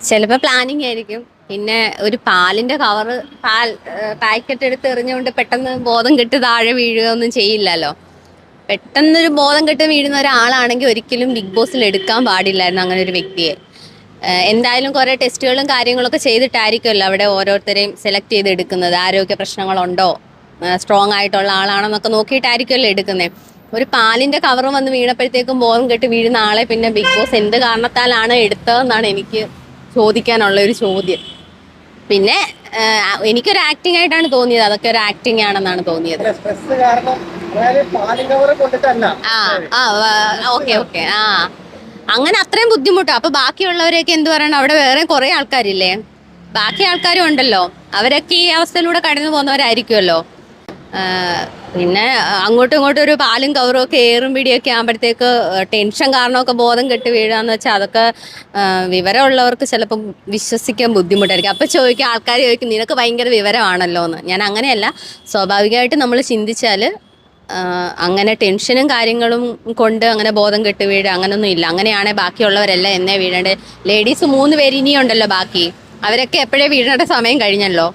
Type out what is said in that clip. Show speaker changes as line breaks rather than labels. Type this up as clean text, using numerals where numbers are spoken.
ചിലപ്പോൾ പ്ലാനിങ് ആയിരിക്കും. പിന്നെ ഒരു പാലിന്റെ കവറ് പാക്കറ്റ് എടുത്ത് എറിഞ്ഞുകൊണ്ട് പെട്ടെന്ന് ബോധം കെട്ട് താഴെ വീഴുക ഒന്നും ചെയ്യില്ലല്ലോ. പെട്ടെന്നൊരു ബോധം കെട്ട് വീഴുന്ന ഒരാളാണെങ്കിൽ ഒരിക്കലും ബിഗ് ബോസിൽ എടുക്കാൻ പാടില്ലായിരുന്നു അങ്ങനെ ഒരു വ്യക്തിയെ. എന്തായാലും കുറേ ടെസ്റ്റുകളും കാര്യങ്ങളൊക്കെ ചെയ്തിട്ടായിരിക്കുമല്ലോ അവിടെ ഓരോരുത്തരെയും സെലക്ട് ചെയ്ത് എടുക്കുന്നത്. ആരോഗ്യ പ്രശ്നങ്ങളുണ്ടോ, സ്ട്രോങ് ആയിട്ടുള്ള ആളാണെന്നൊക്കെ നോക്കിയിട്ടായിരിക്കുമല്ലോ എടുക്കുന്നത്. ഒരു പാലിന്റെ കവറും വന്ന് വീണപ്പോഴത്തേക്കും ബോധം കെട്ട് വീഴുന്ന ആളെ പിന്നെ ബിഗ് ബോസ് എന്ത് കാരണത്താലാണ് എടുത്തതെന്നാണ് എനിക്ക് ചോദിക്കാനുള്ള ഒരു ചോദ്യം. പിന്നെ എനിക്കൊരു ആക്ടിംഗ് ആയിട്ടാണ് തോന്നിയത്, അതൊക്കെ ഒരു ആക്ടിംഗ് ആണെന്നാണ് തോന്നിയത്. ഓക്കെ ഓക്കെ അങ്ങനെ അത്രയും ബുദ്ധിമുട്ടോ? അപ്പൊ ബാക്കിയുള്ളവരെയൊക്കെ എന്ത് പറയണം? അവിടെ വേറെ കുറെ ആൾക്കാരില്ലേ, ബാക്കി ആൾക്കാരും ഉണ്ടല്ലോ, അവരൊക്കെ ഈ അവസ്ഥയിലൂടെ കടന്നു പോകുന്നവരായിരിക്കുമല്ലോ. പിന്നെ അങ്ങോട്ടും ഇങ്ങോട്ടും ഒരു പാലും കവറും ഒക്കെ ഏറും പിടിയൊക്കെ ആകുമ്പോഴത്തേക്ക് ടെൻഷൻ കാരണമൊക്കെ ബോധം കെട്ട് വീഴാന്ന് വെച്ചാൽ അതൊക്കെ വിവരമുള്ളവർക്ക് ചിലപ്പം വിശ്വസിക്കാൻ ബുദ്ധിമുട്ടായിരിക്കും. അപ്പം ചോദിക്കും, ആൾക്കാർ ചോദിക്കും നിനക്ക് ഭയങ്കര വിവരമാണല്ലോ എന്ന്. ഞാൻ അങ്ങനെയല്ല, സ്വാഭാവികമായിട്ട് നമ്മൾ ചിന്തിച്ചാൽ അങ്ങനെ ടെൻഷനും കാര്യങ്ങളും കൊണ്ട് അങ്ങനെ ബോധം കെട്ട് വീഴുക അങ്ങനൊന്നും ഇല്ല. അങ്ങനെയാണെങ്കിൽ ബാക്കിയുള്ളവരെല്ലാം എന്നേ വീഴേണ്ടത്. ലേഡീസ് 3 പേര് ഇനിയുണ്ടല്ലോ ബാക്കി, അവരൊക്കെ എപ്പോഴേ വീഴേണ്ട സമയം കഴിഞ്ഞല്ലോ.